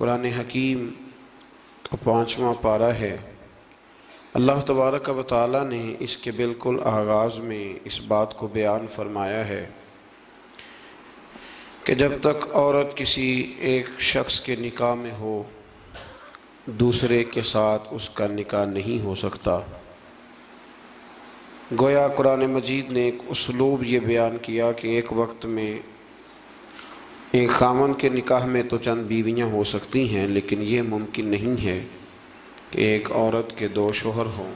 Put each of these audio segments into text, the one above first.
قرآن حکیم کا 5واں پارہ ہے۔ اللہ تبارک و تعالیٰ نے اس کے بالکل آغاز میں اس بات کو بیان فرمایا ہے کہ جب تک عورت کسی ایک شخص کے نکاح میں ہو دوسرے کے ساتھ اس کا نکاح نہیں ہو سکتا۔ گویا قرآن مجید نے ایک اسلوب یہ بیان کیا کہ ایک وقت میں ایک خامن کے نکاح میں تو چند بیویاں ہو سکتی ہیں، لیکن یہ ممکن نہیں ہے کہ ایک عورت کے 2 شوہر ہوں۔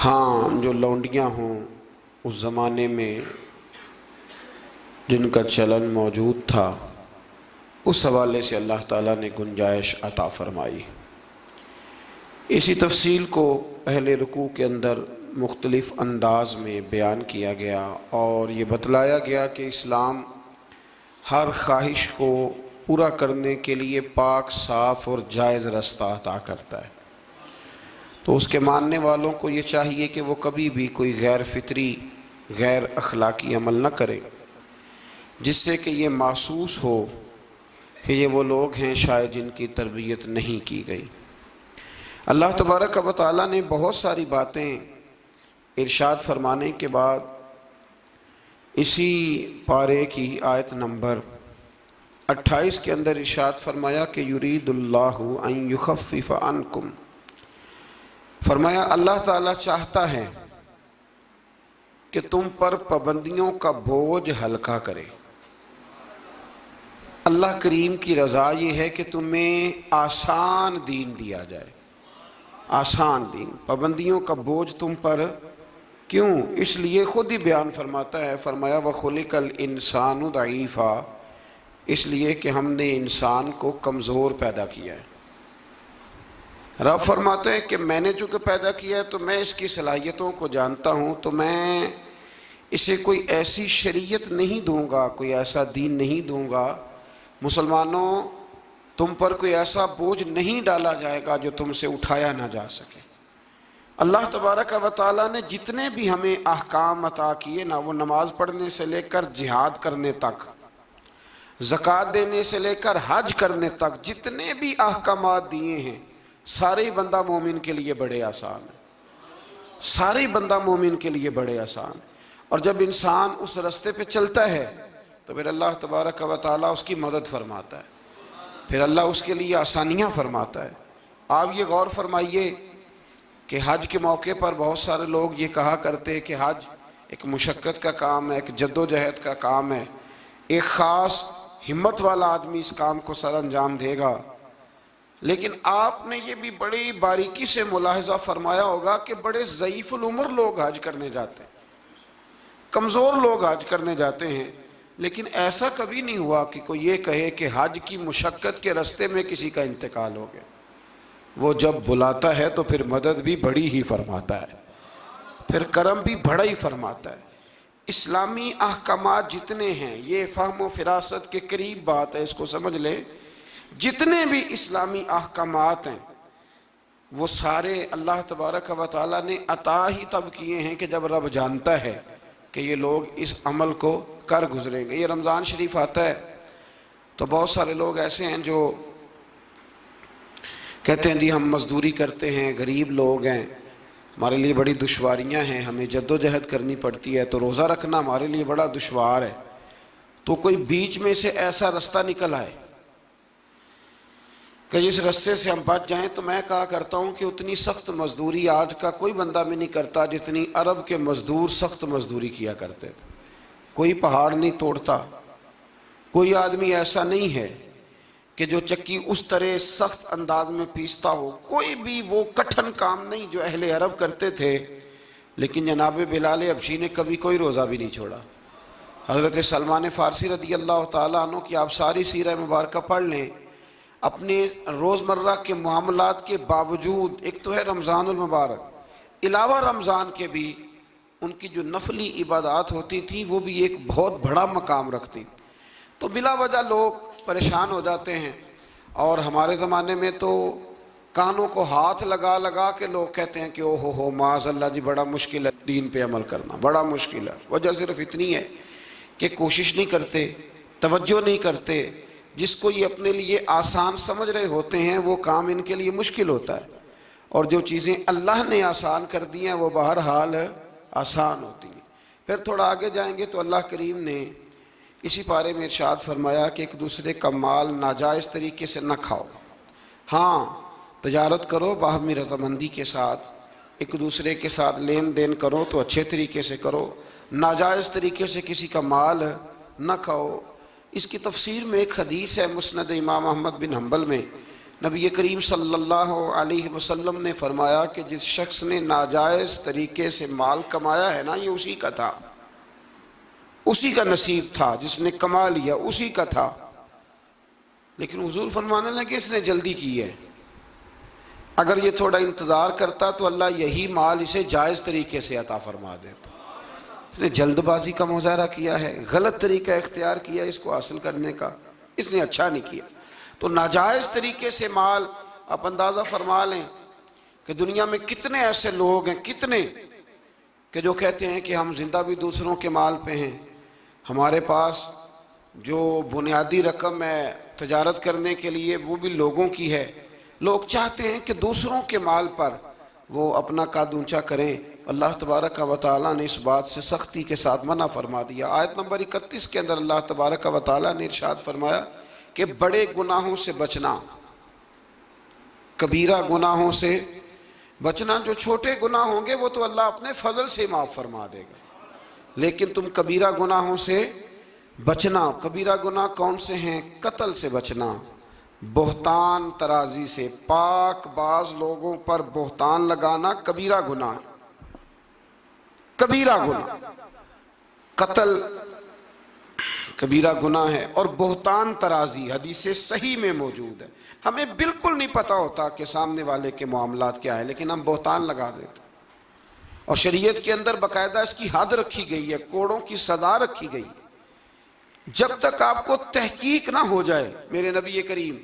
ہاں، جو لونڈیاں ہوں اس زمانے میں جن کا چلن موجود تھا، اس حوالے سے اللہ تعالیٰ نے گنجائش عطا فرمائی۔ اسی تفصیل کو پہلے رکوع کے اندر مختلف انداز میں بیان کیا گیا اور یہ بتلایا گیا کہ اسلام ہر خواہش کو پورا کرنے کے لیے پاک، صاف اور جائز رستہ عطا کرتا ہے۔ تو اس کے ماننے والوں کو یہ چاہیے کہ وہ کبھی بھی کوئی غیر فطری، غیر اخلاقی عمل نہ کرے جس سے کہ یہ محسوس ہو کہ یہ وہ لوگ ہیں شاید جن کی تربیت نہیں کی گئی۔ اللہ تبارک و تعالیٰ نے بہت ساری باتیں ارشاد فرمانے کے بعد اسی پارے کی آیت نمبر 28 کے اندر ارشاد فرمایا کہ یرید اللہ ان یخفف عنکم، فرمایا اللہ تعالیٰ چاہتا ہے کہ تم پر پابندیوں کا بوجھ ہلکا کرے۔ اللہ کریم کی رضا یہ ہے کہ تمہیں آسان دین دیا جائے، آسان دین۔ پابندیوں کا بوجھ تم پر کیوں؟ اس لیے خود ہی بیان فرماتا ہے، فرمایا وَخُلِقَ الْإِنسَانُ ضَعِيفًا، اس لیے کہ ہم نے انسان کو کمزور پیدا کیا ہے۔ رب فرماتے ہیں کہ میں نے چونکہ پیدا کیا ہے تو میں اس کی صلاحیتوں کو جانتا ہوں، تو میں اسے کوئی ایسی شریعت نہیں دوں گا، کوئی ایسا دین نہیں دوں گا، مسلمانوں تم پر کوئی ایسا بوجھ نہیں ڈالا جائے گا جو تم سے اٹھایا نہ جا سکے۔ اللہ تبارک و تعالیٰ نے جتنے بھی ہمیں احکام عطا کیے نا، وہ نماز پڑھنے سے لے کر جہاد کرنے تک، زکوٰۃ دینے سے لے کر حج کرنے تک، جتنے بھی احکامات دیے ہیں سارے ہی بندہ مومن کے لیے بڑے آسان ہیں، سارے ہی بندہ مومن کے لیے بڑے آسان۔ اور جب انسان اس رستے پہ چلتا ہے تو پھر اللہ تبارک و تعالیٰ اس کی مدد فرماتا ہے، پھر اللہ اس کے لیے آسانیاں فرماتا ہے۔ آپ یہ غور فرمائیے کہ حج کے موقع پر بہت سارے لوگ یہ کہا کرتے ہیں کہ حج ایک مشقت کا کام ہے، ایک جد و جہد کا کام ہے، ایک خاص ہمت والا آدمی اس کام کو سر انجام دے گا۔ لیکن آپ نے یہ بھی بڑی باریکی سے ملاحظہ فرمایا ہوگا کہ بڑے ضعیف العمر لوگ حج کرنے جاتے ہیں، کمزور لوگ حج کرنے جاتے ہیں، لیکن ایسا کبھی نہیں ہوا کہ کوئی یہ کہے کہ حج کی مشقت کے رستے میں کسی کا انتقال ہو گیا۔ وہ جب بلاتا ہے تو پھر مدد بھی بڑی ہی فرماتا ہے، پھر کرم بھی بڑا ہی فرماتا ہے۔ اسلامی احکامات جتنے ہیں، یہ فہم و فراست کے قریب بات ہے، اس کو سمجھ لیں، جتنے بھی اسلامی احکامات ہیں وہ سارے اللہ تبارک و تعالیٰ نے عطا ہی تب کیے ہیں کہ جب رب جانتا ہے کہ یہ لوگ اس عمل کو کر گزریں گے۔ یہ رمضان شریف آتا ہے تو بہت سارے لوگ ایسے ہیں جو کہتے ہیں جی ہم مزدوری کرتے ہیں، غریب لوگ ہیں، ہمارے لیے بڑی دشواریاں ہیں، ہمیں جد و جہد کرنی پڑتی ہے، تو روزہ رکھنا ہمارے لیے بڑا دشوار ہے۔ تو کوئی بیچ میں سے ایسا رستہ نکل آئے کہ جس رستے سے ہم بچ جائیں، تو میں کہا کرتا ہوں کہ اتنی سخت مزدوری آج کا کوئی بندہ بھی نہیں کرتا جتنی عرب کے مزدور سخت مزدوری کیا کرتے تھے۔ کوئی پہاڑ نہیں توڑتا، کوئی آدمی ایسا نہیں ہے کہ جو چکی اس طرح سخت انداز میں پیستا ہو، کوئی بھی وہ کٹھن کام نہیں جو اہل عرب کرتے تھے۔ لیکن جناب بلال حبشی نے کبھی کوئی روزہ بھی نہیں چھوڑا۔ حضرت سلمان فارسی رضی اللہ تعالیٰ عنہ کی آپ ساری سیرہ مبارکہ پڑھ لیں، اپنے روزمرہ کے معاملات کے باوجود، ایک تو ہے رمضان المبارک، علاوہ رمضان کے بھی ان کی جو نفلی عبادات ہوتی تھی وہ بھی ایک بہت بڑا مقام رکھتی۔ تو بلا وجہ لوگ پریشان ہو جاتے ہیں، اور ہمارے زمانے میں تو کانوں کو ہاتھ لگا لگا کے لوگ کہتے ہیں کہ او ہو معاذ اللہ جی بڑا مشکل ہے دین پہ عمل کرنا، بڑا مشکل ہے۔ وجہ صرف اتنی ہے کہ کوشش نہیں کرتے، توجہ نہیں کرتے، جس کو یہ اپنے لیے آسان سمجھ رہے ہوتے ہیں وہ کام ان کے لیے مشکل ہوتا ہے، اور جو چیزیں اللہ نے آسان کر دی ہیں وہ بہرحال آسان ہوتی ہیں۔ پھر تھوڑا آگے جائیں گے تو اللہ کریم نے اسی پارے میں ارشاد فرمایا کہ ایک دوسرے کا مال ناجائز طریقے سے نہ کھاؤ۔ ہاں، تجارت کرو باہمی رضامندی کے ساتھ، ایک دوسرے کے ساتھ لین دین کرو تو اچھے طریقے سے کرو، ناجائز طریقے سے کسی کا مال نہ کھاؤ۔ اس کی تفسیر میں ایک حدیث ہے مسند امام احمد بن حنبل میں، نبی کریم صلی اللہ علیہ وسلم نے فرمایا کہ جس شخص نے ناجائز طریقے سے مال کمایا ہے نا، یہ اسی کا تھا، اسی کا نصیب تھا، جس نے کما لیا اسی کا تھا۔ لیکن حضور فرمانے لگے اس نے جلدی کی ہے، اگر یہ تھوڑا انتظار کرتا تو اللہ یہی مال اسے جائز طریقے سے عطا فرما دیتا۔ اس نے جلد بازی کا مظاہرہ کیا ہے، غلط طریقہ اختیار کیا اس کو حاصل کرنے کا، اس نے اچھا نہیں کیا۔ تو ناجائز طریقے سے مال، آپ اندازہ فرما لیں کہ دنیا میں کتنے ایسے لوگ ہیں، کتنے کہ جو کہتے ہیں کہ ہم زندہ بھی دوسروں کے مال پہ ہیں، ہمارے پاس جو بنیادی رقم ہے تجارت کرنے کے لیے وہ بھی لوگوں کی ہے۔ لوگ چاہتے ہیں کہ دوسروں کے مال پر وہ اپنا قد اونچا کریں، اللہ تبارک و تعالیٰ نے اس بات سے سختی کے ساتھ منع فرما دیا۔ آیت نمبر 31 کے اندر اللہ تبارک و تعالیٰ نے ارشاد فرمایا کہ بڑے گناہوں سے بچنا، کبیرہ گناہوں سے بچنا۔ جو چھوٹے گناہ ہوں گے وہ تو اللہ اپنے فضل سے معاف فرما دے گا، لیکن تم کبیرہ گناہوں سے بچنا۔ کبیرہ گناہ کون سے ہیں؟ قتل سے بچنا، بہتان ترازی سے، پاک باز لوگوں پر بہتان لگانا کبیرہ گناہ، کبیرہ گناہ، قتل کبیرہ گناہ ہے، اور بہتان ترازی حدیث صحیح میں موجود ہے۔ ہمیں بالکل نہیں پتہ ہوتا کہ سامنے والے کے معاملات کیا ہے، لیکن ہم بہتان لگا دیتے ہیں، اور شریعت کے اندر باقاعدہ اس کی حد رکھی گئی ہے، کوڑوں کی سزا رکھی گئی ہے۔ جب تک آپ کو تحقیق نہ ہو جائے، میرے نبی کریم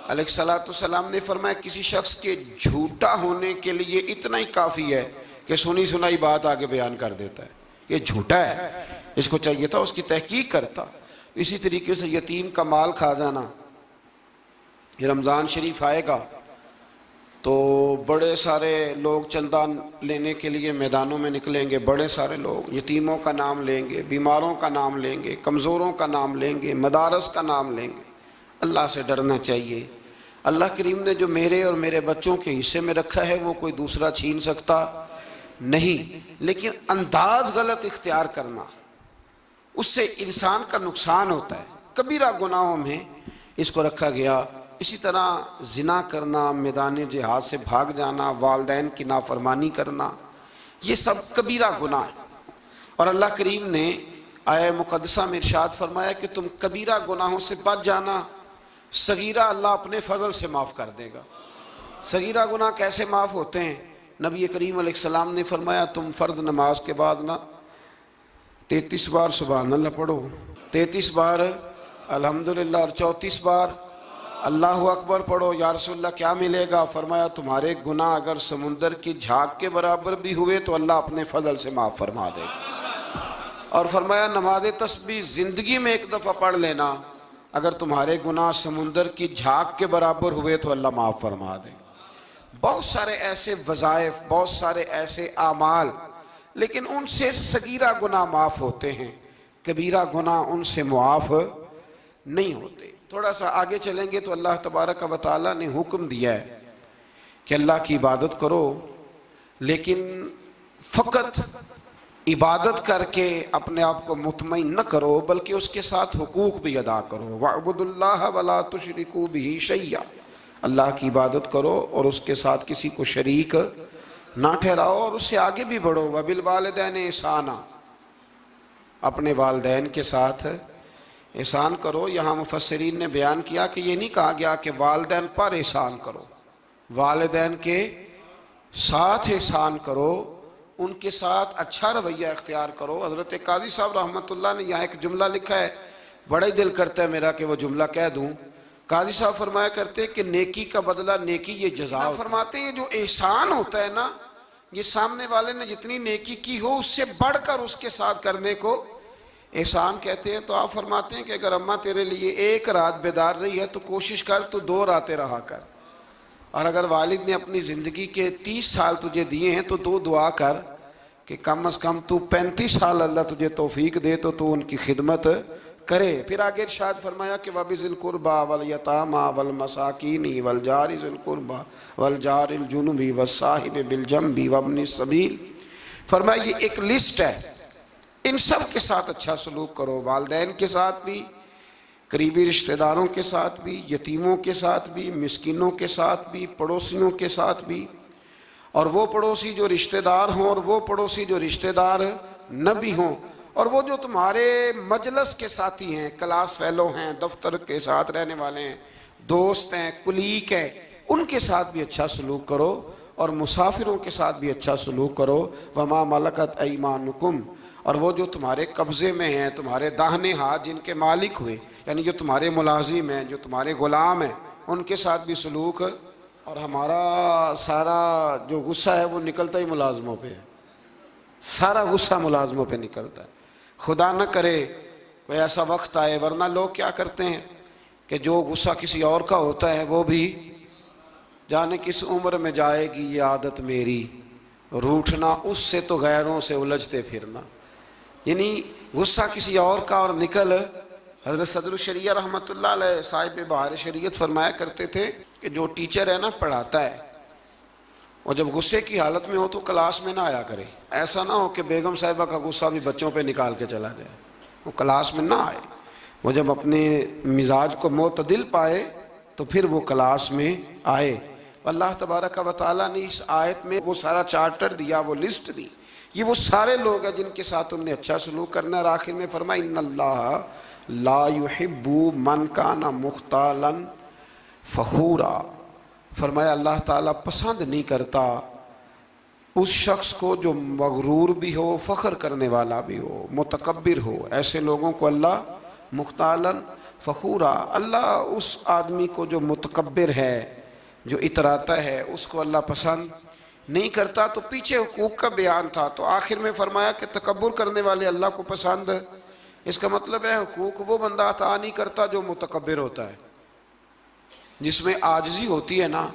علیہ السلام نے فرمایا کسی شخص کے جھوٹا ہونے کے لیے اتنا ہی کافی ہے کہ سنی سنائی بات آگے بیان کر دیتا ہے، یہ جھوٹا ہے، اس کو چاہیے تھا اس کی تحقیق کرتا۔ اسی طریقے سے یتیم کا مال کھا جانا، یہ رمضان شریف آئے گا تو بڑے سارے لوگ چندہ لینے کے لیے میدانوں میں نکلیں گے، بڑے سارے لوگ یتیموں کا نام لیں گے، بیماروں کا نام لیں گے، کمزوروں کا نام لیں گے، مدارس کا نام لیں گے۔ اللہ سے ڈرنا چاہیے۔ اللہ کریم نے جو میرے اور میرے بچوں کے حصے میں رکھا ہے وہ کوئی دوسرا چھین سکتا نہیں، لیکن انداز غلط اختیار کرنا، اس سے انسان کا نقصان ہوتا ہے۔ کبیرہ گناہوں میں اس کو رکھا گیا۔ اسی طرح زنا کرنا، میدان جہاد سے بھاگ جانا، والدین کی نافرمانی کرنا، یہ سب کبیرہ گناہ ہے۔ اور اللہ کریم نے آیہ مقدسہ میں ارشاد فرمایا کہ تم کبیرہ گناہوں سے بچ جانا، صغیرہ اللہ اپنے فضل سے معاف کر دے گا۔ صغیرہ گناہ کیسے معاف ہوتے ہیں؟ نبی کریم علیہ السلام نے فرمایا تم فرض نماز کے بعد نا 33 بار سبحان اللہ پڑھو، 33 بار الحمدللہ، اور 34 بار اللہ اکبر پڑھو۔ یا رسول اللہ کیا ملے گا؟ فرمایا تمہارے گناہ اگر سمندر کی جھاگ کے برابر بھی ہوئے تو اللہ اپنے فضل سے معاف فرما دے گا۔ اور فرمایا نماز تسبیح زندگی میں ایک دفعہ پڑھ لینا، اگر تمہارے گناہ سمندر کی جھاگ کے برابر ہوئے تو اللہ معاف فرما دے گا۔ بہت سارے ایسے وظائف، بہت سارے ایسے اعمال، لیکن ان سے صغیرہ گناہ معاف ہوتے ہیں، کبیرہ گناہ ان سے معاف نہیں ہوتے۔ تھوڑا سا آگے چلیں گے تو اللہ تبارک و تعالیٰ نے حکم دیا ہے کہ اللہ کی عبادت کرو، لیکن فقط عبادت کر کے اپنے آپ کو مطمئن نہ کرو، بلکہ اس کے ساتھ حقوق بھی ادا کرو۔ وَاعْبُدُوا اللَّهَ وَلَا تُشْرِكُوا بِهِ شَيْئًا، اللہ کی عبادت کرو اور اس کے ساتھ کسی کو شریک نہ ٹھہراؤ، اور اس سے آگے بھی بڑھو۔ وَبِالْوَالِدَيْنِ إِحْسَانًا، اپنے والدین کے ساتھ احسان کرو۔ یہاں مفسرین نے بیان کیا کہ یہ نہیں کہا گیا کہ والدین پر احسان کرو، والدین کے ساتھ احسان کرو، ان کے ساتھ اچھا رویہ اختیار کرو۔ حضرت قاضی صاحب رحمۃ اللہ نے یہاں ایک جملہ لکھا ہے، بڑا ہی دل کرتا ہے میرا کہ وہ جملہ کہہ دوں۔ قاضی صاحب فرمایا کرتے کہ نیکی کا بدلہ نیکی یہ جزا۔ فرماتے ہیں جو احسان ہوتا ہے نا، یہ سامنے والے نے جتنی نیکی کی ہو اس سے بڑھ کر اس کے ساتھ کرنے کو احسان کہتے ہیں تو آپ فرماتے ہیں کہ اگر اماں تیرے لیے ایک رات بیدار رہی ہے تو کوشش کر تو 2 راتیں رہا کر، اور اگر والد نے اپنی زندگی کے 30 سال تجھے دیے ہیں تو 2 دعا کر کہ کم از کم تو 35 سال اللہ تجھے توفیق دے تو ان کی خدمت کرے۔ پھر آگے ارشاد فرمایا کہ وَبِذِي الْقُرْبَى وَالْيَتَامَى وَالْمَسَاكِينِ وَالْجَارِ ذِي الْقُرْبَى وَالْجَارِ الْجُنُبِ وَالصَّاحِبِ بِالْجَنبِ وَابْنِ السَّبِيلِ، فرمایا یہ ایک لسٹ ہے، ان سب کے ساتھ اچھا سلوک کرو، والدین کے ساتھ بھی، قریبی رشتہ داروں کے ساتھ بھی، یتیموں کے ساتھ بھی، مسکینوں کے ساتھ بھی، پڑوسیوں کے ساتھ بھی، اور وہ پڑوسی جو رشتہ دار ہوں اور وہ پڑوسی جو رشتہ دار نہ بھی ہوں، اور وہ جو تمہارے مجلس کے ساتھی ہیں، کلاس فیلو ہیں، دفتر کے ساتھ رہنے والے ہیں، دوست ہیں، کلیگ ہیں، ان کے ساتھ بھی اچھا سلوک کرو، اور مسافروں کے ساتھ بھی اچھا سلوک کرو۔ وما ملکت ایمانکم، اور وہ جو تمہارے قبضے میں ہیں، تمہارے داہنے ہاتھ جن کے مالک ہوئے، یعنی جو تمہارے ملازم ہیں، جو تمہارے غلام ہیں، ان کے ساتھ بھی سلوک۔ اور ہمارا سارا جو غصہ ہے وہ نکلتا ہی ملازموں پہ ہے، سارا غصہ ملازموں پہ نکلتا ہے۔ خدا نہ کرے کوئی ایسا وقت آئے، ورنہ لوگ کیا کرتے ہیں کہ جو غصہ کسی اور کا ہوتا ہے وہ بھی جانے کس عمر میں جائے گی یہ عادت میری، روٹھنا اس سے تو غیروں سے الجھتے پھرنا، یعنی غصہ کسی اور کا اور نکل۔ حضرت صدر الشریعہ رحمۃ اللہ علیہ صاحب بہار شریعت فرمایا کرتے تھے کہ جو ٹیچر ہے نا پڑھاتا ہے، اور جب غصے کی حالت میں ہو تو کلاس میں نہ آیا کرے، ایسا نہ ہو کہ بیگم صاحبہ کا غصہ بھی بچوں پہ نکال کے چلا جائے، وہ کلاس میں نہ آئے، وہ جب اپنے مزاج کو معتدل پائے تو پھر وہ کلاس میں آئے۔ اللہ تبارک و تعالیٰ نے اس آیت میں وہ سارا چارٹر دیا، وہ لسٹ دی، یہ وہ سارے لوگ ہیں جن کے ساتھ تم نے اچھا سلوک کرنا ہے۔ اور آخر میں فرمایا ان اللہ لا يحب من کان مختالا فخورا، فرمایا اللہ تعالیٰ پسند نہیں کرتا اس شخص کو جو مغرور بھی ہو، فخر کرنے والا بھی ہو، متکبر ہو، ایسے لوگوں کو اللہ مختالا فخورا، اللہ اس آدمی کو جو متکبر ہے، جو اتراتا ہے، اس کو اللہ پسند نہیں کرتا۔ تو پیچھے حقوق کا بیان تھا، تو آخر میں فرمایا کہ تکبر کرنے والے اللہ کو پسند، اس کا مطلب ہے حقوق وہ بندہ عطا نہیں کرتا جو متکبر ہوتا ہے، جس میں عاجزی ہوتی ہے نا،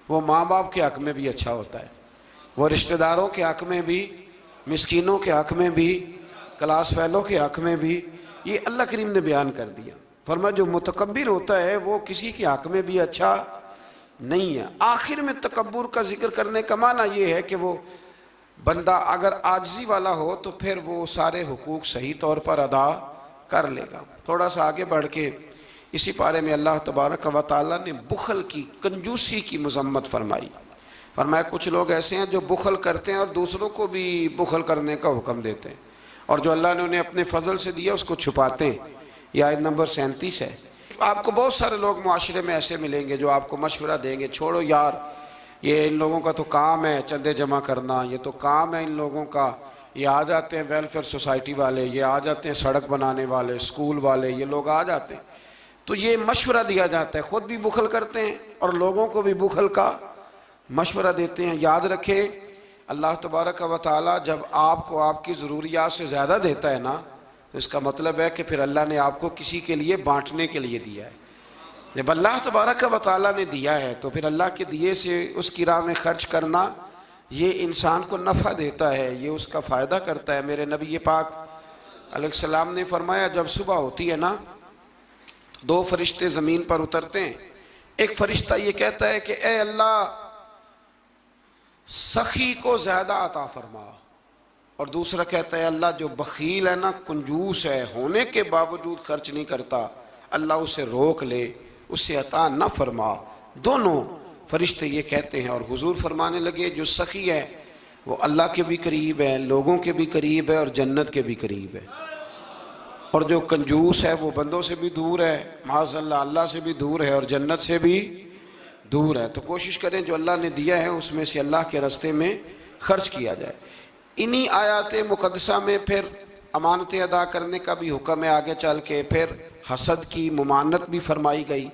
وہ ماں باپ کے حق میں بھی اچھا ہوتا ہے، وہ رشتہ داروں کے حق میں بھی، مسکینوں کے حق میں بھی، کلاس فیلو کے حق میں بھی، یہ اللہ کریم نے بیان کر دیا۔ فرمایا جو متکبر ہوتا ہے وہ کسی کے حق میں بھی اچھا نہیں ہے۔ آخر میں تکبر کا ذکر کرنے کا معنی یہ ہے کہ وہ بندہ اگر عاجزی والا ہو تو پھر وہ سارے حقوق صحیح طور پر ادا کر لے گا۔ تھوڑا سا آگے بڑھ کے اسی پارے میں اللہ تبارک و تعالیٰ نے بخل کی، کنجوسی کی مذمت فرمائی۔ فرمایا کچھ لوگ ایسے ہیں جو بخل کرتے ہیں اور دوسروں کو بھی بخل کرنے کا حکم دیتے ہیں، اور جو اللہ نے انہیں اپنے فضل سے دیا اس کو چھپاتے ہیں۔ یہ آیت نمبر 37 ہے۔ آپ کو بہت سارے لوگ معاشرے میں ایسے ملیں گے جو آپ کو مشورہ دیں گے، چھوڑو یار، یہ ان لوگوں کا تو کام ہے چندے جمع کرنا، یہ تو کام ہے ان لوگوں کا، یہ آ جاتے ہیں ویلفیئر سوسائٹی والے، یہ آ جاتے ہیں سڑک بنانے والے، اسکول والے، یہ لوگ آ جاتے ہیں، تو یہ مشورہ دیا جاتا ہے، خود بھی بخل کرتے ہیں اور لوگوں کو بھی بخل کا مشورہ دیتے ہیں۔ یاد رکھیں اللہ تبارک و تعالیٰ جب آپ کو آپ کی ضروریات سے زیادہ دیتا ہے نا، تو اس کا مطلب ہے کہ پھر اللہ نے آپ کو کسی کے لیے بانٹنے کے لیے دیا ہے۔ جب اللہ تبارک و تعالیٰ نے دیا ہے تو پھر اللہ کے دیے سے اس کی راہ میں خرچ کرنا یہ انسان کو نفع دیتا ہے، یہ اس کا فائدہ کرتا ہے۔ میرے نبی پاک علیہ السلام نے فرمایا جب صبح ہوتی ہے نا تو 2 فرشتے زمین پر اترتے ہیں، ایک فرشتہ یہ کہتا ہے کہ اے اللہ سخی کو زیادہ عطا فرما، اور دوسرا کہتا ہے اللہ جو بخیل ہے نا، کنجوس ہے، ہونے کے باوجود خرچ نہیں کرتا، اللہ اسے روک لے، اسے عطا نہ فرما۔ دونوں فرشتے یہ کہتے ہیں، اور حضور فرمانے لگے جو سخی ہے وہ اللہ کے بھی قریب ہے، لوگوں کے بھی قریب ہے، اور جنت کے بھی قریب ہے، اور جو کنجوس ہے وہ بندوں سے بھی دور ہے، معاذ اللہ اللہ سے بھی دور ہے، اور جنت سے بھی دور ہے۔ تو کوشش کریں جو اللہ نے دیا ہے اس میں سے اللہ کے راستے میں خرچ کیا جائے۔ انہی آیات مقدسہ میں پھر امانتیں ادا کرنے کا بھی حکم ہے، آگے چل کے پھر حسد کی ممانعت بھی فرمائی گئی،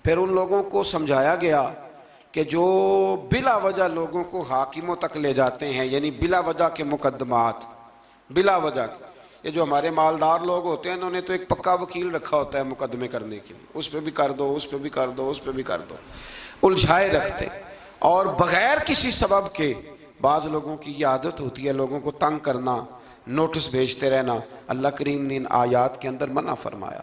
پھر ان لوگوں کو سمجھایا گیا کہ جو بلا وجہ لوگوں کو حاکموں تک لے جاتے ہیں، یعنی بلا وجہ کے مقدمات، بلا وجہ یہ جو ہمارے مالدار لوگ ہوتے ہیں انہوں نے تو ایک پکا وکیل رکھا ہوتا ہے مقدمے کرنے کے لیے، اس پہ بھی کر دو، اس پہ بھی کر دو، اس پہ بھی کر دو، الجھائے رکھتے، اور بغیر کسی سبب کے بعض لوگوں کی یہ عادت ہوتی ہے لوگوں کو تنگ کرنا، نوٹس بھیجتے رہنا۔ اللہ کریم نے ان آیات کے اندر منع فرمایا۔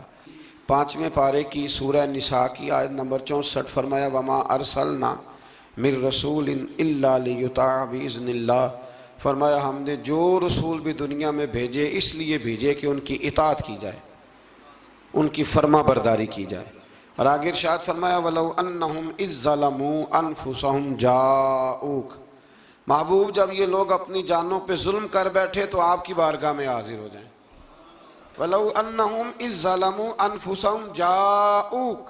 5ویں پارے کی سورہ نساء کی آیت نمبر 64 فرمایا وَمَا أَرْسَلْنَا مِن رَسُولٍ إِلَّا لِيُطَاعَ بِإِذْنِ اللَّهِ، فرمایا ہم نے جو رسول بھی دنیا میں بھیجے اس لیے بھیجے کہ ان کی اطاعت کی جائے، ان کی فرما برداری کی جائے۔ اور آگے ارشاد فرمایا وَلَوْ أَنَّهُمْ إِذْ ظَلَمُوا أَنفُسَهُمْ جَاءُوكَ، محبوب جب یہ لوگ اپنی جانوں پہ ظلم کر بیٹھے تو آپ کی بارگاہ میں حاضر ہو جائیں۔ وَلَوْ أَنَّهُمْ إِذْ ظَلَمُوا أَنفُسَهُمْ جَاءُوكَ،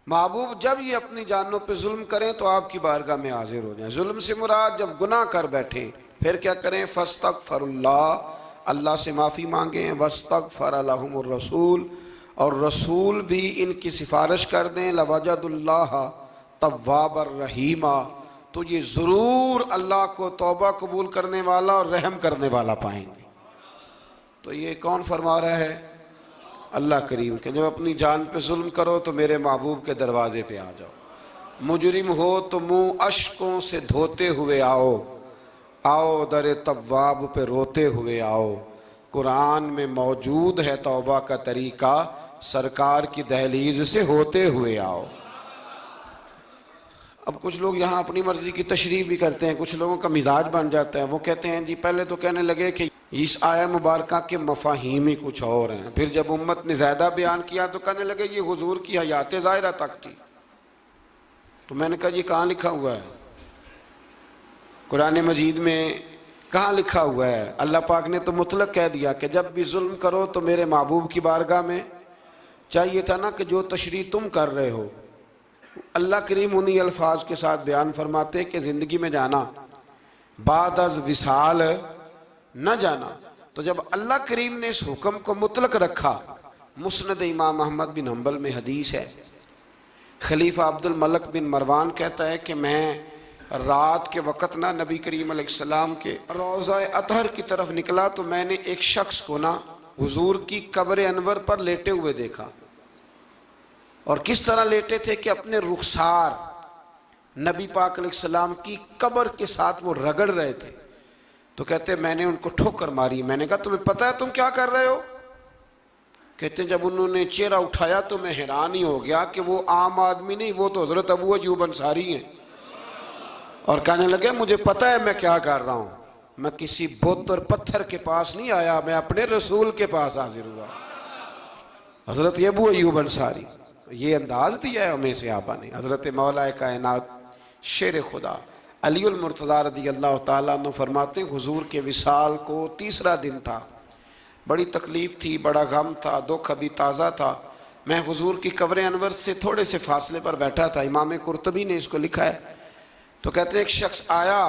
محبوب جب یہ اپنی جانوں پہ ظلم کریں تو آپ کی بارگاہ میں حاضر ہو جائیں۔ ظلم سے مراد جب گناہ کر بیٹھیں پھر کیا کریں؟ فَاسْتَغْفَرُ اللَّهَ، اللہ سے معافی مانگیں، وَاسْتَغْفَرَ لَهُمُ الرَّسُولُ، اور رسول بھی ان کی سفارش کر دیں، لَوَجَدُ اللَّهَ تَوَّابًا رَحِيمًا، تو یہ ضرور اللہ کو توبہ قبول کرنے والا اور رحم کرنے والا پائیں گے۔ تو یہ کون فرما رہا ہے؟ اللہ کریم کہ جب اپنی جان پہ ظلم کرو تو میرے محبوب کے دروازے پہ آ جاؤ، مجرم ہو تو منہ اشکوں سے دھوتے ہوئے آؤ، آؤ در تواب پہ روتے ہوئے آؤ۔ قرآن میں موجود ہے توبہ کا طریقہ، سرکار کی دہلیز سے ہوتے ہوئے آؤ۔ اب کچھ لوگ یہاں اپنی مرضی کی تشریح بھی کرتے ہیں، کچھ لوگوں کا مزاج بن جاتا ہے، وہ کہتے ہیں جی پہلے تو کہنے لگے کہ اس آیہ مبارکہ کے مفاہیم ہی کچھ اور ہیں، پھر جب امت نے زیادہ بیان کیا تو کہنے لگے یہ حضور کی حیات ظاہرہ تک تھی۔ تو میں نے کہا یہ کہاں لکھا ہوا ہے؟ قرآن مجید میں کہاں لکھا ہوا ہے؟ اللہ پاک نے تو مطلق کہہ دیا کہ جب بھی ظلم کرو تو میرے محبوب کی بارگاہ میں، چاہیے تھا نا کہ جو تشریح تم کر رہے ہو، اللہ کریم انہی الفاظ کے ساتھ بیان فرماتے کہ زندگی میں جانا بعد از وصال نہ جانا۔ تو جب اللہ کریم نے اس حکم کو مطلق رکھا، مسند امام احمد بن حنبل میں حدیث ہے، خلیفہ عبد الملک بن مروان کہتا ہے کہ میں رات کے وقت نہ نبی کریم علیہ السلام کے روضہ اطہر کی طرف نکلا تو میں نے ایک شخص کو نا حضور کی قبر انور پر لیٹے ہوئے دیکھا، اور کس طرح لیٹے تھے کہ اپنے رخسار نبی پاک علیہ السلام کی قبر کے ساتھ وہ رگڑ رہے تھے۔ تو کہتے میں نے ان کو ٹھوکر ماری، میں نے کہا تمہیں پتہ ہے تم کیا کر رہے ہو؟ کہتے ہیں جب انہوں نے چہرہ اٹھایا تو میں حیران ہی ہو گیا کہ وہ عام آدمی نہیں، وہ تو حضرت ابو ایوب انصاری ہیں، اور کہنے لگے مجھے پتہ ہے میں کیا کر رہا ہوں، میں کسی بت اور پتھر کے پاس نہیں آیا، میں اپنے رسول کے پاس حاضر ہوا۔ حضرت ابو ایوب انصاری، یہ انداز دیا ہے ہمیں صحابہ نے۔ حضرت مولا کائنات شیر خدا علی المرتضیٰ رضی اللہ تعالیٰ عنہ فرماتے ہیں حضور کے وصال کو تیسرا دن تھا، بڑی تکلیف تھی، بڑا غم تھا، دکھ ابھی تازہ تھا، میں حضور کی قبر انور سے تھوڑے سے فاصلے پر بیٹھا تھا، امام قرطبی نے اس کو لکھا ہے۔ تو کہتے ہیں ایک شخص آیا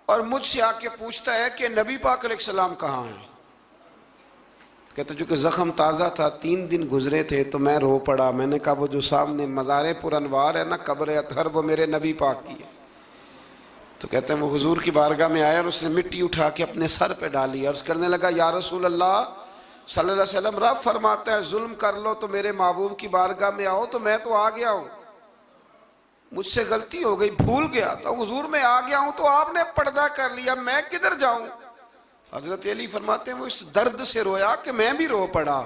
اور مجھ سے آ کے پوچھتا ہے کہ نبی پاک علیہ السلام کہاں ہیں؟ کہتے چونکہ زخم تازہ تھا، 3 دن گزرے تھے تو میں رو پڑا، میں نے کہا وہ جو سامنے مزار پر انوار ہے نا قبر اطہر، وہ میرے نبی پاک کی ہے۔ تو کہتے ہیں وہ حضور کی بارگاہ میں آیا اور اس نے مٹی اٹھا کے اپنے سر پہ ڈالی، عرض کرنے لگا یا رسول اللہ صلی اللہ علیہ وسلم، رب فرماتا ہے ظلم کر لو تو میرے محبوب کی بارگاہ میں آؤ، تو میں تو آ گیا ہوں، مجھ سے غلطی ہو گئی، بھول گیا تو حضور میں آ گیا ہوں، تو آپ نے پردہ کر لیا، میں کدھر جاؤں؟ حضرت علی فرماتے ہیں وہ اس درد سے رویا کہ میں بھی رو پڑا۔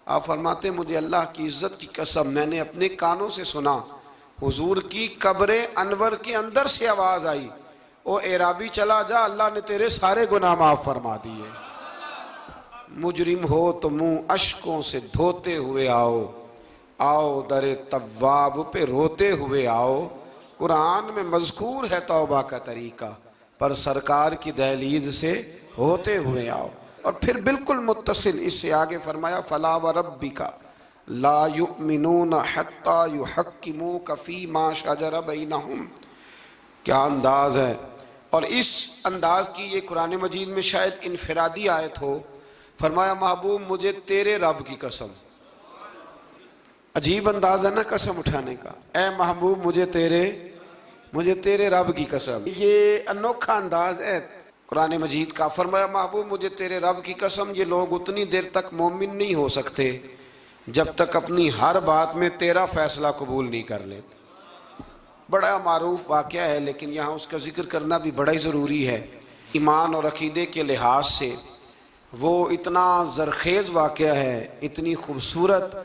آپ فرماتے ہیں مجھے اللہ کی عزت کی قسم میں نے اپنے کانوں سے سنا، حضور کی قبر انور کے اندر سے آواز آئی، او اعرابی چلا جا، اللہ نے تیرے سارے گناہ معاف فرما دیے۔ مجرم ہو تو منہ اشکوں سے دھوتے ہوئے آؤ، آؤ در تواب پہ روتے ہوئے آؤ۔ قرآن میں مذکور ہے توبہ کا طریقہ، پر سرکار کی دہلیز سے ہوتے ہوئے آؤ۔ اور پھر بالکل متصل اس سے آگے فرمایا فَلَا وَرَبِّكَ لَا يُؤْمِنُونَ حَتَّى يُحَكِّمُوكَ فِي مَا شَجَرَ بَيْنَهُمْ۔ کیا انداز ہے، اور اس انداز کی یہ قرآن مجید میں شاید انفرادی آیت ہو۔ فرمایا محبوب مجھے تیرے رب کی قسم، عجیب انداز ہے نا قسم اٹھانے کا، اے محبوب مجھے تیرے رب کی قسم، یہ انوکھا انداز ہے۔ قرآن مجید کا۔ فرمایا محبوب مجھے تیرے رب کی قسم یہ لوگ اتنی دیر تک مومن نہیں ہو سکتے جب تک اپنی ہر بات میں تیرا فیصلہ قبول نہیں کر لیتے۔ بڑا معروف واقعہ ہے لیکن یہاں اس کا ذکر کرنا بھی بڑا ہی ضروری ہے۔ ایمان اور عقیدے کے لحاظ سے وہ اتنا زرخیز واقعہ ہے، اتنی خوبصورت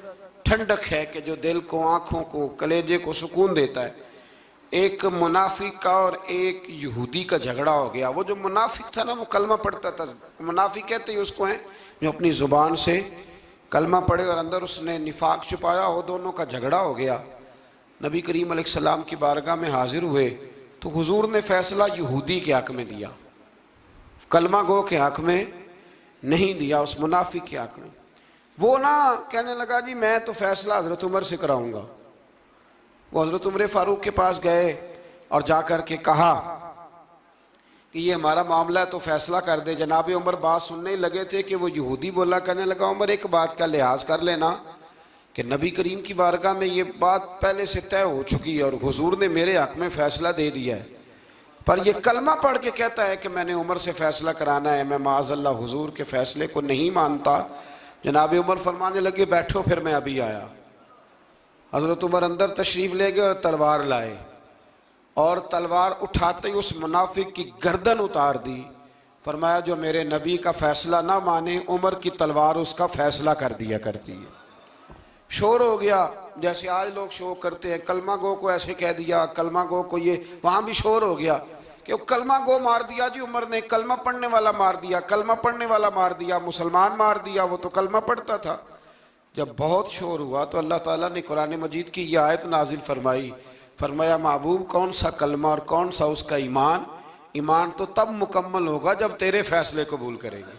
ٹھنڈک ہے کہ جو دل کو، آنکھوں کو، کلیجے کو سکون دیتا ہے۔ ایک منافق کا اور ایک یہودی کا جھگڑا ہو گیا۔ وہ جو منافق تھا نا وہ کلمہ پڑھتا تھا، منافق کہتے ہیں اس کو ہیں جو اپنی زبان سے کلمہ پڑھے اور اندر اس نے نفاق چھپایا ہو، دونوں کا جھگڑا ہو گیا۔ نبی کریم علیہ السلام کی بارگاہ میں حاضر ہوئے تو حضور نے فیصلہ یہودی کے حق میں دیا، کلمہ گو کے حق میں نہیں دیا، اس منافق کے حق میں۔ وہ نہ کہنے لگا جی میں تو فیصلہ حضرت عمر سے کراؤں گا۔ وہ حضرت عمر فاروق کے پاس گئے اور جا کر کے کہا کہ یہ ہمارا معاملہ ہے تو فیصلہ کر دے۔ جناب عمر بات سننے ہی لگے تھے کہ وہ یہودی بولا، کہنے لگا عمر ایک بات کا لحاظ کر لینا کہ نبی کریم کی بارگاہ میں یہ بات پہلے سے طے ہو چکی ہے اور حضور نے میرے حق میں فیصلہ دے دیا ہے، پر یہ کلمہ پڑھ کے کہتا ہے کہ میں نے عمر سے فیصلہ کرانا ہے، میں معاذ اللہ حضور کے فیصلے کو نہیں مانتا۔ جناب عمر فرمانے لگے بیٹھو پھر میں ابھی آیا۔ حضرت عمر اندر تشریف لے گئے اور تلوار لائے اور تلوار اٹھاتے ہی اس منافق کی گردن اتار دی۔ فرمایا جو میرے نبی کا فیصلہ نہ مانے عمر کی تلوار اس کا فیصلہ کر دیا کرتی ہے۔ شور ہو گیا جیسے آج لوگ شور کرتے ہیں، کلمہ گو کو ایسے کہہ دیا، کلمہ گو کو یہ، وہاں بھی شور ہو گیا کہ کلمہ گو مار دیا جی عمر نے، کلمہ پڑھنے والا مار دیا، کلمہ پڑھنے والا مار دیا، مسلمان مار دیا، وہ تو کلمہ پڑھتا تھا۔ جب بہت شور ہوا تو اللہ تعالیٰ نے قرآن مجید کی یہ آیت نازل فرمائی، فرمایا محبوب کون سا کلمہ اور کون سا اس کا ایمان؟ ایمان تو تب مکمل ہوگا جب تیرے فیصلے قبول کرے گی۔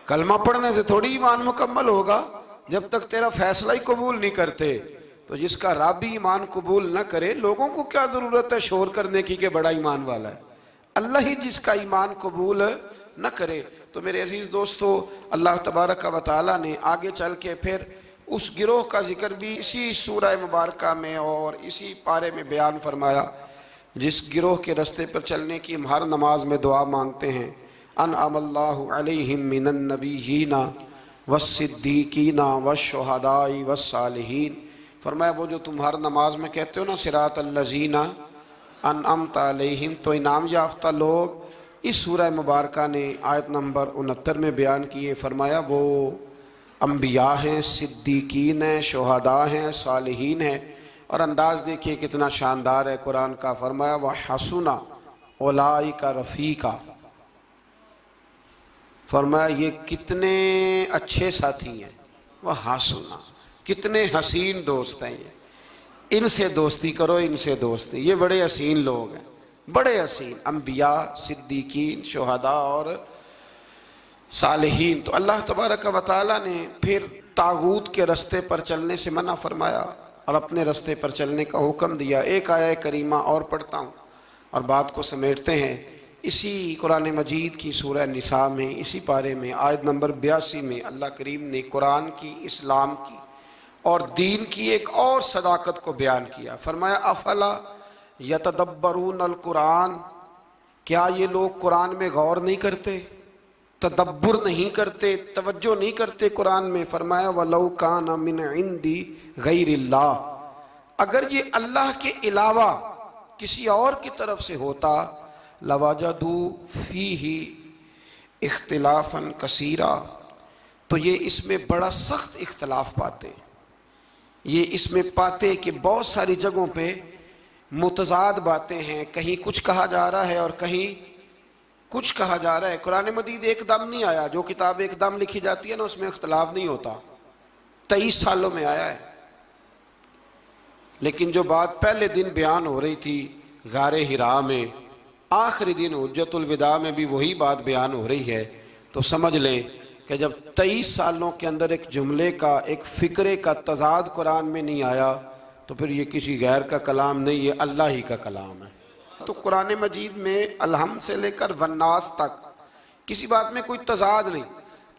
کلمہ پڑھنے سے تھوڑی ایمان مکمل ہوگا، جب تک تیرا فیصلہ ہی قبول نہیں کرتے۔ تو جس کا رب ہی ایمان قبول نہ کرے، لوگوں کو کیا ضرورت ہے شور کرنے کی کہ بڑا ایمان والا ہے؟ اللہ ہی جس کا ایمان قبول نہ کرے۔ تو میرے عزیز دوستو، اللہ تبارک و تعالیٰ نے آگے چل کے پھر اس گروہ کا ذکر بھی اسی سورہ مبارکہ میں اور اسی پارے میں بیان فرمایا جس گروہ کے رستے پر چلنے کی ہم ہر نماز میں دعا مانگتے ہیں، انعم اللہ علیہم من النبیین والصدیقین والشہداء والصالحین۔ فرمایا وہ جو تم ہر نماز میں کہتے ہو نا صراط الذین انعمت علیہم، تو انعام یافتہ لوگ اس سورہ مبارکہ نے آیت نمبر 69 میں بیان کیے۔ فرمایا وہ انبیاء ہیں، صدیقین ہیں، شہداء ہیں، صالحین ہیں، اور انداز دیکھیے کتنا شاندار ہے قرآن کا۔ فرمایا وَحَسُنَ أُولَئِكَ رَفِيقًا، فرمایا یہ کتنے اچھے ساتھی ہیں، وَحَسُنَ کتنے حسین دوست ہیں، ان سے دوستی کرو، ان سے دوستی، یہ بڑے حسین لوگ ہیں، بڑے حسین انبیاء، صدیقین، شہداء اور صالحین۔ تو اللہ تبارک و تعالیٰ نے پھر طاغوت کے رستے پر چلنے سے منع فرمایا اور اپنے رستے پر چلنے کا حکم دیا۔ ایک آیہ کریمہ اور پڑھتا ہوں اور بات کو سمیٹتے ہیں۔ اسی قرآن مجید کی سورہ نساء میں اسی پارے میں آیت نمبر 82 میں اللہ کریم نے قرآن کی، اسلام کی اور دین کی ایک اور صداقت کو بیان کیا۔ فرمایا افلا یتدبرون القرآن، کیا یہ لوگ قرآن میں غور نہیں کرتے، تدبر نہیں کرتے، توجہ نہیں کرتے قرآن میں؟ فرمایا وَلَوْ كَانَ مِنْ عِنْدِ غَيْرِ اللَّهِ، اگر یہ اللہ کے علاوہ کسی اور کی طرف سے ہوتا لَوَجَدُوا فِيهِ اختلافاً كَثِيرًا، تو یہ اس میں بڑا سخت اختلاف پاتے، یہ اس میں پاتے کہ بہت ساری جگہوں پہ متضاد باتیں ہیں، کہیں کچھ کہا جا رہا ہے اور کہیں کچھ کہا جا رہا ہے۔ قرآن مجید ایک دم نہیں آیا، جو کتاب ایک دم لکھی جاتی ہے نا اس میں اختلاف نہیں ہوتا، 23 سالوں میں آیا ہے۔ لیکن جو بات پہلے دن بیان ہو رہی تھی غار حرا میں، آخری دن حجت الوداع میں بھی وہی بات بیان ہو رہی ہے، تو سمجھ لیں کہ جب 23 سالوں کے اندر ایک جملے کا، ایک فکرے کا تضاد قرآن میں نہیں آیا تو پھر یہ کسی غیر کا کلام نہیں، یہ اللہ ہی کا کلام ہے۔ تو قرآن مجید میں الحمد سے لے کر والناس تک کسی بات میں کوئی تضاد نہیں۔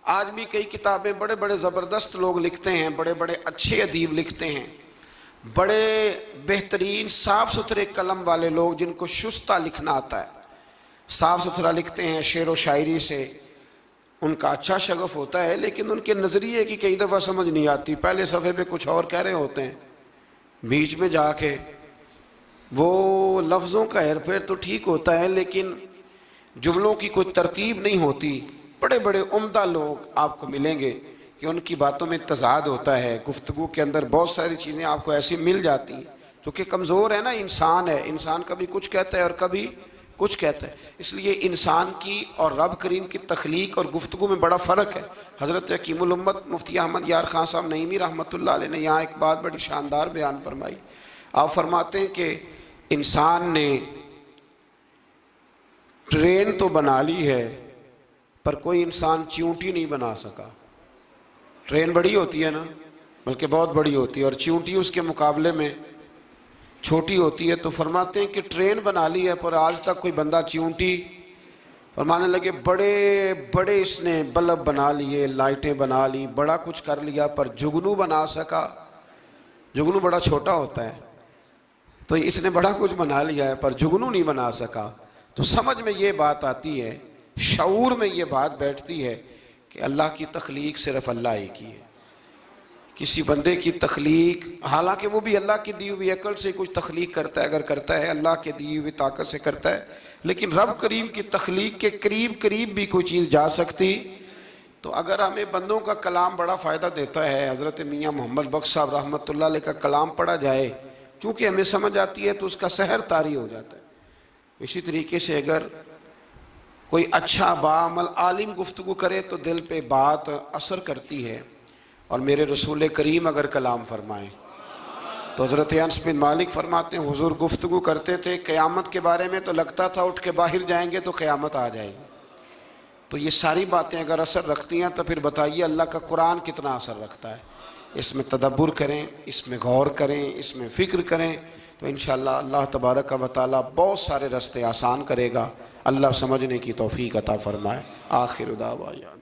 آج بھی کئی کتابیں بڑے بڑے زبردست لوگ لکھتے ہیں، بڑے بڑے اچھے ادیب لکھتے ہیں، بڑے بہترین صاف ستھرے قلم والے لوگ جن کو شستہ لکھنا آتا ہے، صاف ستھرا لکھتے ہیں، شعر و شاعری سے ان کا اچھا شغف ہوتا ہے، لیکن ان کے نظریے کی کئی دفعہ سمجھ نہیں آتی، پہلے صفحے پہ کچھ اور کہہ رہے ہوتے ہیں، بیچ میں جا کے وہ لفظوں کا ہیر پھیر تو ٹھیک ہوتا ہے لیکن جملوں کی کوئی ترتیب نہیں ہوتی۔ بڑے بڑے عمدہ لوگ آپ کو ملیں گے کہ ان کی باتوں میں تضاد ہوتا ہے، گفتگو کے اندر بہت ساری چیزیں آپ کو ایسی مل جاتی ہیں، کیونکہ کمزور ہے نا، انسان ہے، انسان کبھی کچھ کہتا ہے اور کبھی کچھ کہتا ہے۔ اس لیے انسان کی اور رب کریم کی تخلیق اور گفتگو میں بڑا فرق ہے۔ حضرت حکیم الامت مفتی احمد یار خان صاحب نعیمی رحمۃ اللہ علیہ نے یہاں ایک بات بڑی شاندار بیان فرمائی۔ آپ فرماتے ہیں کہ انسان نے ٹرین تو بنا لی ہے پر کوئی انسان چیونٹی نہیں بنا سکا۔ ٹرین بڑی ہوتی ہے نا، بلکہ بہت بڑی ہوتی ہے، اور چیونٹی اس کے مقابلے میں چھوٹی ہوتی ہے، تو فرماتے ہیں کہ ٹرین بنا لی ہے پر آج تک کوئی بندہ چیونٹی، فرمانے لگے بڑے بڑے اس نے بلب بنا لیے، لائٹیں بنا لی، بڑا کچھ کر لیا، پر جگنو بنا سکا؟ جگنو بڑا چھوٹا ہوتا ہے، تو اس نے بڑا کچھ بنا لیا ہے پر جگنو نہیں بنا سکا۔ تو سمجھ میں یہ بات آتی ہے، شعور میں یہ بات بیٹھتی ہے کہ اللہ کی تخلیق صرف اللہ ہی کی ہے۔ کسی بندے کی تخلیق، حالانکہ وہ بھی اللہ کی دی ہوئی عقل سے کچھ تخلیق کرتا ہے، اگر کرتا ہے اللہ کے دی ہوئی طاقت سے کرتا ہے، لیکن رب کریم کی تخلیق کے قریب قریب بھی کوئی چیز جا سکتی۔ تو اگر ہمیں بندوں کا کلام بڑا فائدہ دیتا ہے، حضرت میاں محمد بخش صاحب رحمۃ اللہ علیہ کا کلام پڑھا جائے، چونکہ ہمیں سمجھ آتی ہے تو اس کا سحر طاری ہو جاتا ہے۔ اسی طریقے سے اگر کوئی اچھا باعمل عالم گفتگو کرے تو دل پہ بات اثر کرتی ہے، اور میرے رسول کریم اگر کلام فرمائیں تو حضرت انس بن مالک فرماتے ہیں حضور گفتگو کرتے تھے قیامت کے بارے میں تو لگتا تھا اٹھ کے باہر جائیں گے تو قیامت آ جائے گی۔ تو یہ ساری باتیں اگر اثر رکھتی ہیں تو پھر بتائیے اللہ کا قرآن کتنا اثر رکھتا ہے۔ اس میں تدبر کریں، اس میں غور کریں، اس میں فکر کریں، تو انشاءاللہ اللہ تبارک و تعالیٰ بہت سارے راستے آسان کرے گا۔ اللہ سمجھنے کی توفیق عطا فرمائے۔ آخر دعوانا